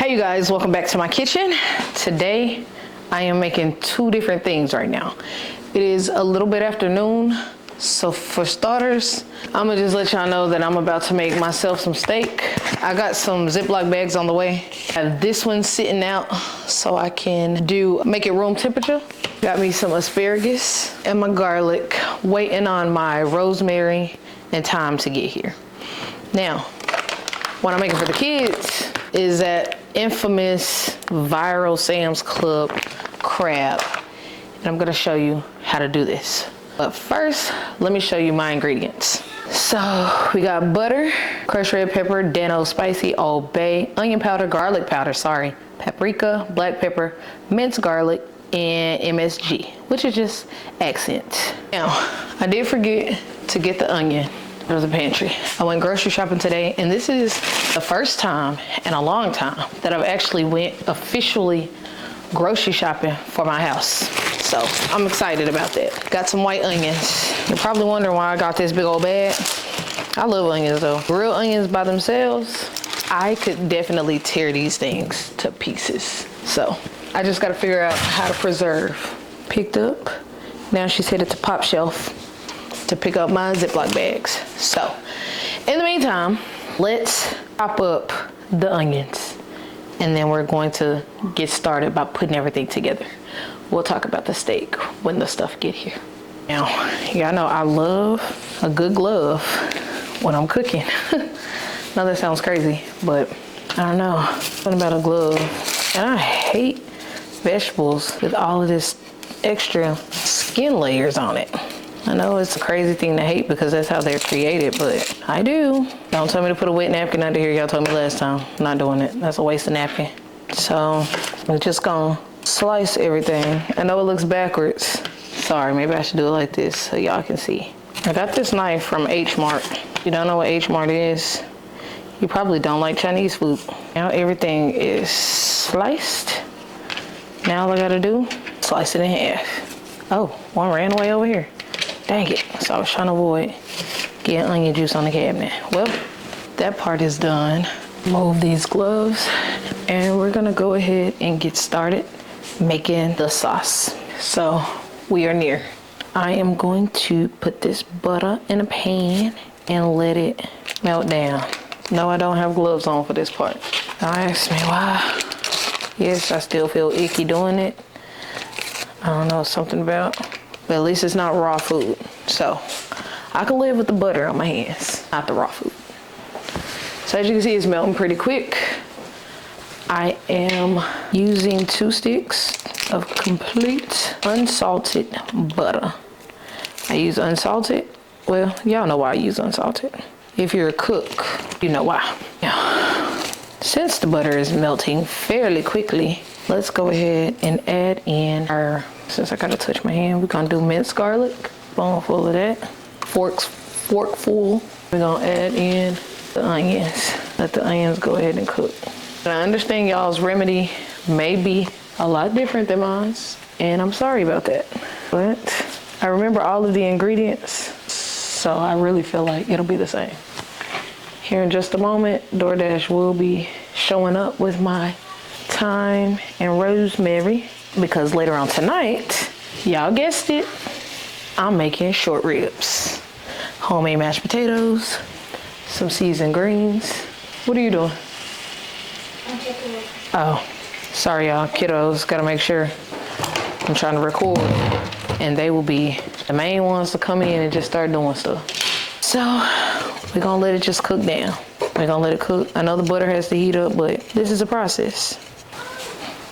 Hi you guys, welcome back to my kitchen. Today I am making two different things right now. It is a little bit afternoon, so for starters, I'm gonna just let y'all know that I'm about to make myself some steak. I got some Ziploc bags on the way. I have this one sitting out so I can make it room temperature. Got me some asparagus and my garlic, waiting on my rosemary and thyme to get here. Now, what I'm making for the kids is that infamous viral Sam's Club crab. And I'm gonna show you how to do this. But first, let me show you my ingredients. So we got butter, crushed red pepper, Dano spicy, Old Bay, onion powder, garlic powder, paprika, black pepper, minced garlic, and MSG, which is just accent. Now, I did forget to get the onion out of the pantry. I went grocery shopping today, and this is the first time in a long time that I've actually went officially grocery shopping for my house. So I'm excited about that. Got some white onions. You're probably wondering why I got this big old bag. I love onions though. Real onions by themselves, I could definitely tear these things to pieces. So I just gotta figure out how to preserve. Picked up. Now she's headed to Pop Shelf to pick up my Ziploc bags. So in the meantime, let's chop up the onions. And then we're going to get started by putting everything together. We'll talk about the steak when the stuff get here. Now, y'all know I love a good glove when I'm cooking. Now that sounds crazy, but I don't know, something about a glove. And I hate vegetables with all of this extra skin layers on it. I know it's a crazy thing to hate because that's how they're created, but I do. Don't tell me to put a wet napkin under here. Y'all told me last time. I'm not doing it. That's a waste of napkin. So we're just gonna slice everything. I know it looks backwards. Sorry, maybe I should do it like this so y'all can see. I got this knife from H Mart. If you don't know what H Mart is, you probably don't like Chinese food. Now everything is sliced. Now all I gotta do, slice it in half. Oh, one ran away over here. Dang it, so I was trying to avoid getting onion juice on the cabinet. Well, that part is done. Move these gloves, and we're gonna go ahead and get started making the sauce. So we are near. I am going to put this butter in a pan and let it melt down. No, I don't have gloves on for this part. Don't ask me why. Yes, I still feel icky doing it. I don't know, something about, but at least it's not raw food. So I can live with the butter on my hands, not the raw food. So as you can see, it's melting pretty quick. I am using 2 sticks of complete unsalted butter. I use unsalted. Well, y'all know why I use unsalted. If you're a cook, you know why. Now, since the butter is melting fairly quickly, let's go ahead and add in our, since I gotta touch my hand, we're gonna do minced garlic, spoonful of that, forkful. We're gonna add in the onions. Let the onions go ahead and cook. And I understand y'all's remedy may be a lot different than mine, and I'm sorry about that. But I remember all of the ingredients, so I really feel like it'll be the same. Here in just a moment, DoorDash will be showing up with my thyme and rosemary, because later on tonight, y'all guessed it, I'm making short ribs. Homemade mashed potatoes, some seasoned greens. What are you doing? I'm checking it. Oh, sorry y'all, kiddos, gotta make sure I'm trying to record, and they will be the main ones to come in and just start doing stuff. So we're gonna let it just cook down. We're gonna let it cook. I know the butter has to heat up, but this is a process.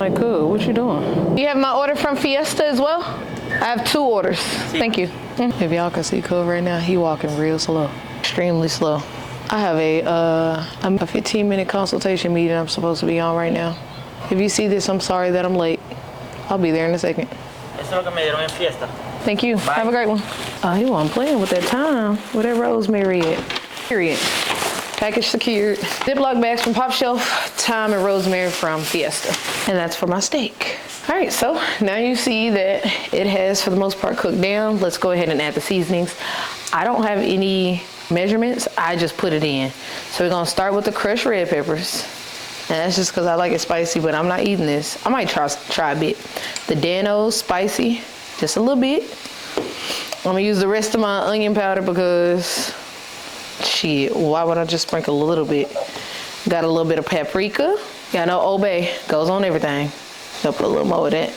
Like, cool, what you doing? You have my order from Fiesta as well? I have 2 orders, thank you. If y'all can see Cove right now, he walking real slow, extremely slow. I have a 15-minute consultation meeting I'm supposed to be on right now. If you see this, I'm sorry that I'm late. I'll be there in a second. Thank you. Bye. Have a great one. Oh, he wasn't playing with that thyme. Where that rosemary at? Period. Package secured. Ziploc bags from Pop Shelf, thyme and rosemary from Fiesta. And that's for my steak. All right, so now you see that it has, for the most part, cooked down. Let's go ahead and add the seasonings. I don't have any measurements, I just put it in. So we're gonna start with the crushed red peppers. And that's just because I like it spicy, but I'm not eating this. I might try a bit. The Dano's spicy, just a little bit. I'm gonna use the rest of my onion powder because, shit, why would I just sprinkle a little bit? Got a little bit of paprika. Y'all know Old Bay goes on everything. So put a little more of that.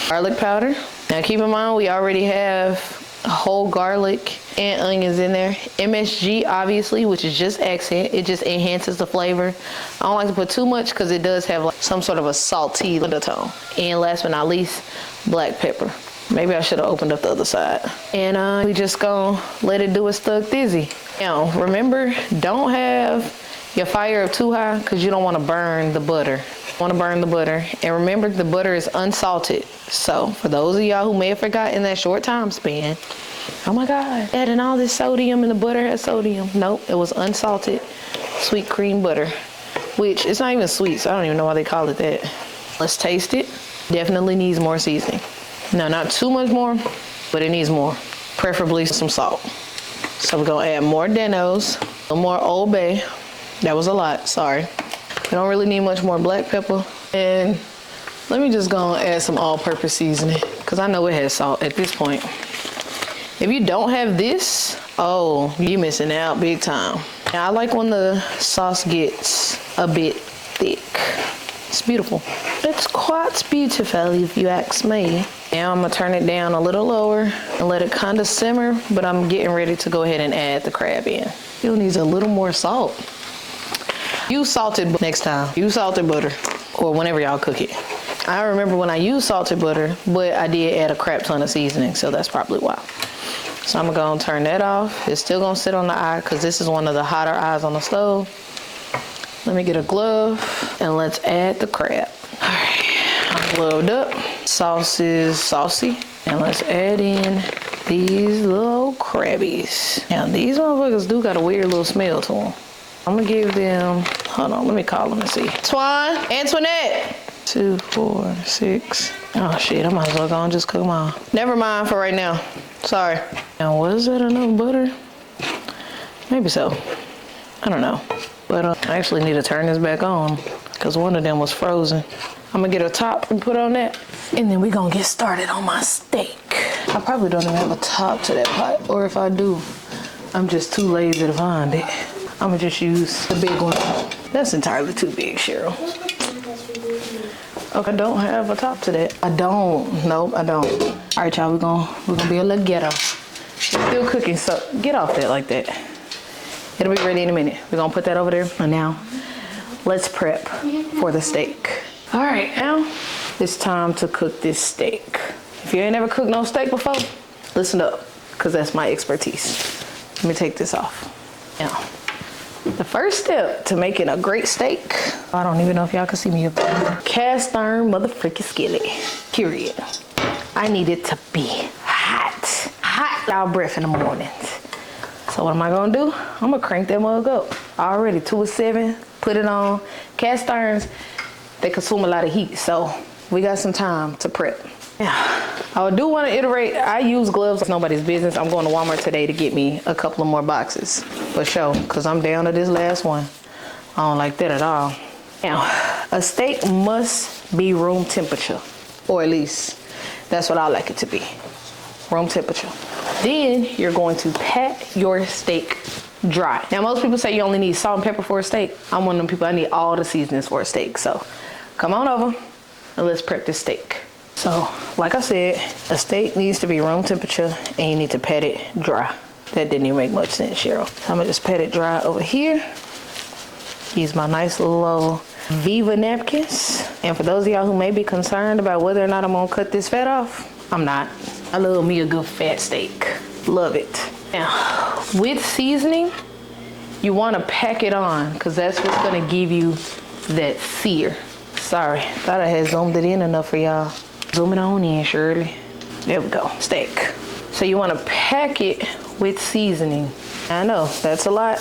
Garlic powder. Now keep in mind, we already have whole garlic and onions in there. MSG, obviously, which is just accent. It just enhances the flavor. I don't like to put too much because it does have like some sort of a salty undertone. And last but not least, black pepper. Maybe I should have opened up the other side. And we just gonna let it do its thug thizzy. Now, remember, don't have your fire up too high because you don't want to burn the butter. Want to burn the butter. And remember, the butter is unsalted. So for those of y'all who may have forgot in that short time span, oh my God, adding all this sodium and the butter has sodium. Nope, it was unsalted sweet cream butter, which it's not even sweet, so I don't even know why they call it that. Let's taste it. Definitely needs more seasoning. No, not too much more, but it needs more. Preferably some salt. So we're gonna add more Dano's, a little more Old Bay. That was a lot, sorry. We don't really need much more black pepper. And let me just go and add some all-purpose seasoning because I know it has salt at this point. If you don't have this, oh, you're missing out big time. Now, I like when the sauce gets a bit thick. It's beautiful. It's quite beautiful if you ask me. Now I'm gonna turn it down a little lower and let it kind of simmer, but I'm getting ready to go ahead and add the crab in. It needs a little more salt. Use salted next time. Use salted butter or whenever y'all cook it. I remember when I used salted butter, but I did add a crap ton of seasoning, so that's probably why. So I'm gonna turn that off. It's still gonna sit on the eye because this is one of the hotter eyes on the stove. Let me get a glove and let's add the crab. All right, I'm gloved up. Sauce is saucy. And let's add in these little crabbies. Now these motherfuckers do got a weird little smell to them. I'm gonna give them, hold on, let me call them and see. Antoinette. 2, 4, 6. Oh shit, I might as well go and just cook them all. Never mind for right now. Sorry. Now was that enough butter? Maybe so. I don't know. But I actually need to turn this back on because one of them was frozen. I'm gonna get a top and put on that. And then we're gonna get started on my steak. I probably don't even have a top to that pot. Or if I do, I'm just too lazy to find it. I'm gonna just use the big one. That's entirely too big, Cheryl. Okay, I don't have a top to that. I don't. Nope, I don't. All right, y'all, we're gonna be a little ghetto. It's still cooking, so get off that like that. It'll be ready in a minute. We're gonna put that over there. And now, let's prep for the steak. All right, now it's time to cook this steak. If you ain't never cooked no steak before, listen up, because that's my expertise. Let me take this off. Now, the first step to making a great steak, I don't even know if y'all can see me up there. Cast iron motherfucking skillet, period. I need it to be hot. Hot out breath in the mornings. So what am I gonna do? I'm gonna crank that mug up. Already 207, put it on. Cast irons, they consume a lot of heat, so we got some time to prep. Yeah, I do want to iterate. I use gloves. It's nobody's business. I'm going to Walmart today to get me a couple of more boxes for sure, because I'm down to this last one. I don't like that at all. Now, a steak must be room temperature, or at least that's what I like it to be, room temperature. Then you're going to pat your steak dry. Now, most people say you only need salt and pepper for a steak. I'm one of them people, I need all the seasonings for a steak. So come on over and let's prep this steak. So, like I said, a steak needs to be room temperature and you need to pat it dry. That didn't even make much sense, Cheryl. So I'm gonna just pat it dry over here. Use my nice little Viva napkins. And for those of y'all who may be concerned about whether or not I'm gonna cut this fat off, I'm not. I love me a good fat steak. Love it. Now, with seasoning, you wanna pack it on because that's what's gonna give you that sear. Sorry, thought I had zoomed it in enough for y'all. Zoom it on in, Shirley. There we go, steak. So you wanna pack it with seasoning. I know, that's a lot,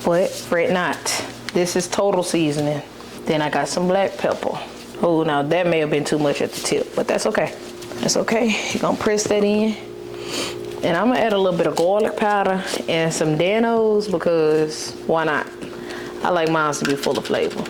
but fret not. This is total seasoning. Then I got some black pepper. Oh, now that may have been too much at the tip, but that's okay. That's okay, you're gonna press that in. And I'm gonna add a little bit of garlic powder and some Dano's because why not? I like mine to be full of flavor.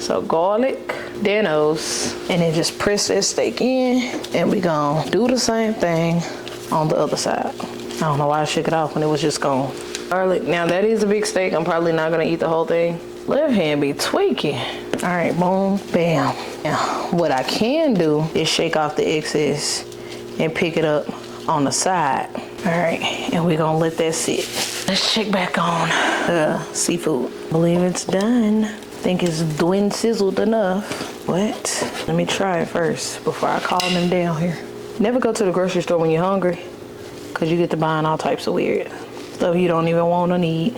So garlic, Danos, and then just press that steak in, and we gonna do the same thing on the other side. I don't know why I shook it off when it was just gone. Garlic, now that is a big steak. I'm probably not gonna eat the whole thing. Left hand be tweaking. All right, boom, bam. Now, what I can do is shake off the excess and pick it up on the side. All right, and we're gonna let that sit. Let's check back on seafood. I believe it's done. I think it's dwin sizzled enough. What? Let me try it first before I call them down here. Never go to the grocery store when you're hungry, because you get to buying all types of weird stuff you don't even want or need.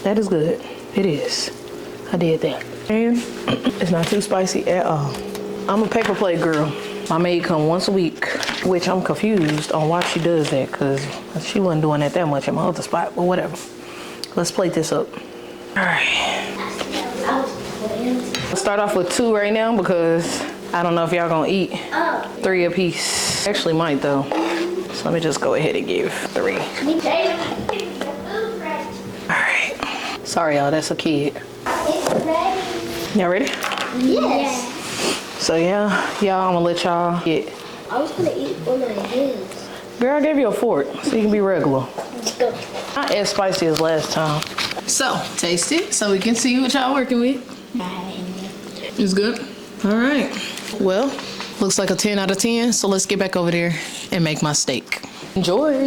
That is good. It is. I did that. And it's not too spicy at all. I'm a paper plate girl. My maid come once a week, which I'm confused on why she does that, because she wasn't doing that much at my other spot, but whatever. Let's plate this up. All right. I'll start off with 2 right now because I don't know if y'all gonna eat 3 apiece. Actually might though. So let me just go ahead and give 3. All right. Sorry y'all, that's a kid. Y'all ready? Yes. So yeah, y'all, I'm gonna let y'all get. I was gonna eat one of his. Girl, I gave you a fork so you can be regular. Let's go. Not as spicy as last time. So, taste it so we can see what y'all working with. It's good? All right. Well, looks like a 10 out of 10, so let's get back over there and make my steak. Enjoy.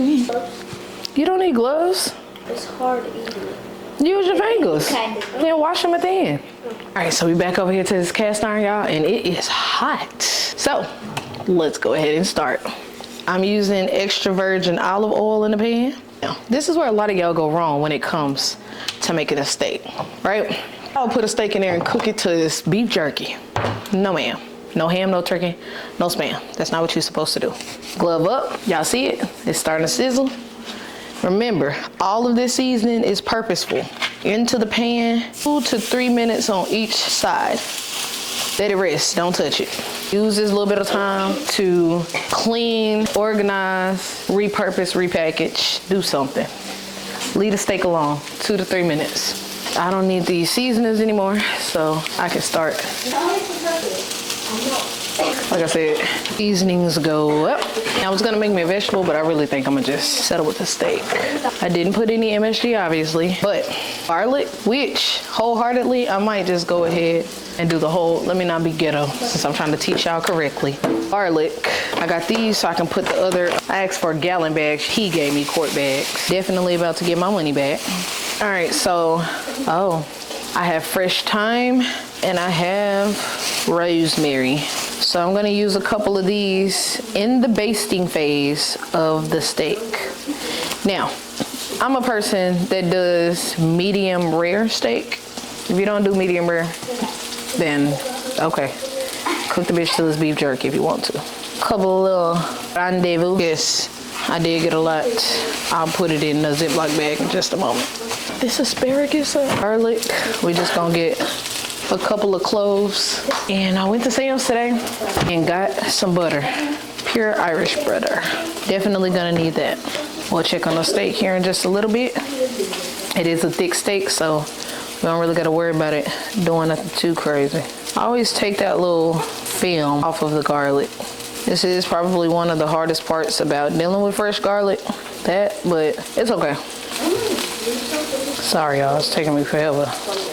You don't need gloves. It's hard eating. Use your fingers. Okay. Then wash them at the end. All right, so we back over here to this cast iron, y'all, and it is hot. So, let's go ahead and start. I'm using extra virgin olive oil in the pan. Now, this is where a lot of y'all go wrong when it comes to making a steak, right? I'll put a steak in there and cook it to this beef jerky. No ma'am. No ham, no turkey, no spam. That's not what you're supposed to do. Glove up. Y'all see it? It's starting to sizzle. Remember, all of this seasoning is purposeful. Into the pan, 2 to 3 minutes on each side. Let it rest, don't touch it. Use this little bit of time to clean, organize, repurpose, repackage, do something. Leave the steak alone, 2 to 3 minutes. I don't need these seasonings anymore, so I can start. Like I said, seasonings go up. I was gonna make me a vegetable, but I really think I'm gonna just settle with the steak. I didn't put any MSG, obviously, but garlic, which wholeheartedly, I might just go ahead and do the whole, let me not be ghetto, since I'm trying to teach y'all correctly. Garlic, I got these so I can put the other, I asked for gallon bags, he gave me quart bags. Definitely about to get my money back. All right, so, I have fresh thyme and I have rosemary. So I'm gonna use a couple of these in the basting phase of the steak. Now, I'm a person that does medium rare steak. If you don't do medium rare, then okay. Cook the bitch till it's beef jerky if you want to. Couple of little rendezvous. Yes, I did get a lot. I'll put it in a Ziploc bag in just a moment. This asparagus, garlic, we just gonna get a couple of cloves. And I went to Sam's today and got some butter, pure Irish butter. Definitely gonna need that. We'll check on the steak here in just a little bit. It is a thick steak, so we don't really gotta worry about it doing nothing too crazy. I always take that little film off of the garlic. This is probably one of the hardest parts about dealing with fresh garlic, but it's okay. Sorry y'all, it's taking me forever.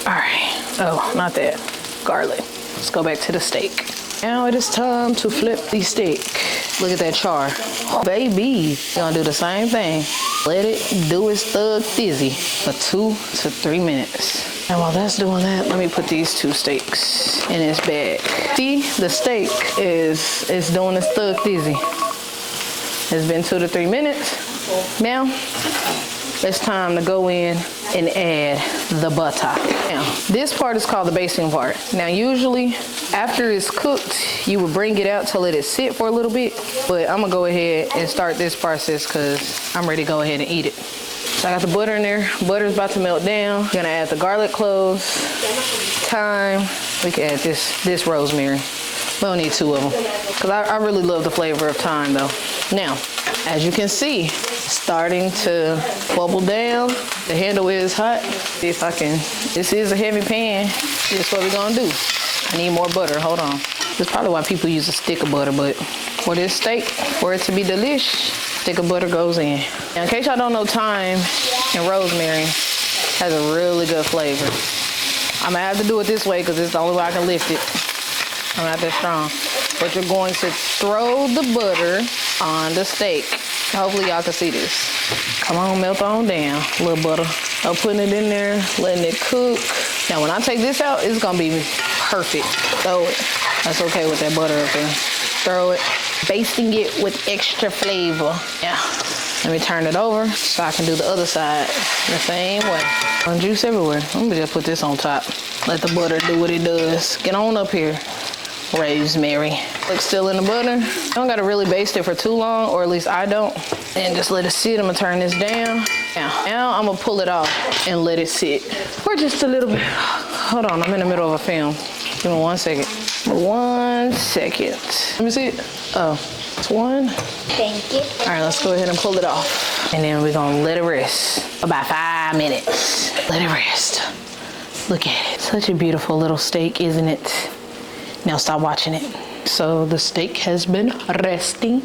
All right, oh, not that, garlic. Let's go back to the steak. Now it is time to flip the steak. Look at that char. Oh, baby, you're gonna do the same thing. Let it do its thug thizzy for 2 to 3 minutes. And while that's doing that, let me put these 2 steaks in its bag. See, the steak is doing its thug thizzy. It's been 2 to 3 minutes. Now, it's time to go in and add the butter. Now, this part is called the basting part. Now, usually, after it's cooked, you would bring it out to let it sit for a little bit. But I'm gonna go ahead and start this process because I'm ready to go ahead and eat it. So I got the butter in there. Butter's about to melt down. I'm gonna add the garlic cloves, thyme. We can add this rosemary. We don't need 2 of them because I really love the flavor of thyme though. Now, as you can see, starting to bubble down. The handle is hot. See if I can, this is a heavy pan. This is what we're gonna do. I need more butter, hold on. That's probably why people use a stick of butter, but for this steak, for it to be delish, stick of butter goes in. Now, in case y'all don't know, thyme and rosemary has a really good flavor. I'm gonna have to do it this way because it's the only way I can lift it. I'm not that strong. But you're going to throw the butter on the steak. Hopefully y'all can see this. Come on, melt on down, little butter. I'm putting it in there, letting it cook. Now when I take this out, it's gonna be perfect. Throw it. That's okay with that butter up there. Throw it. Basting it with extra flavor. Yeah. Let me turn it over so I can do the other side the same way. Juice everywhere. Let me just put this on top. Let the butter do what it does. Get on up here, rosemary. Look, still in the butter. I don't gotta really baste it for too long, or at least I don't. And just let it sit. I'm gonna turn this down. Now I'm gonna pull it off and let it sit for just a little bit. Hold on, I'm in the middle of a film. Give me 1 second. 1 second. Let me see it. Oh, it's one. Thank you. All right, let's go ahead and pull it off. And then we're gonna let it rest about 5 minutes. Let it rest. Look at it. Such a beautiful little steak, isn't it? Now stop watching it. So the steak has been resting.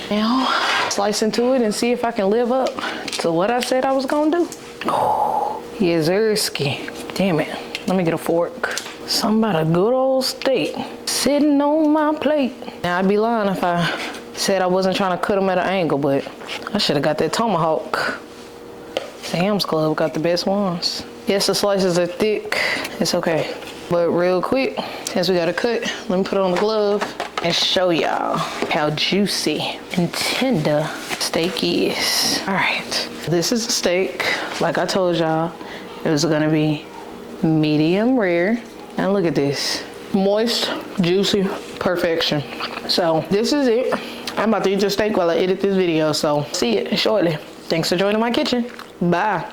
Now slice into it and see if I can live up to what I said I was gonna do. Oh, yes, risky. Damn it. Let me get a fork. Something about a good old steak sitting on my plate. Now I'd be lying if I said I wasn't trying to cut them at an angle, but I should have got that tomahawk. Sam's Club got the best ones. Yes, the slices are thick. It's okay. But real quick, since we got to cut, let me put on the glove and show y'all how juicy and tender steak is. All right, this is a steak. Like I told y'all, it was gonna be medium rare. And look at this, moist, juicy, perfection. So this is it. I'm about to eat the steak while I edit this video, so see it shortly. Thanks for joining my kitchen. Bye.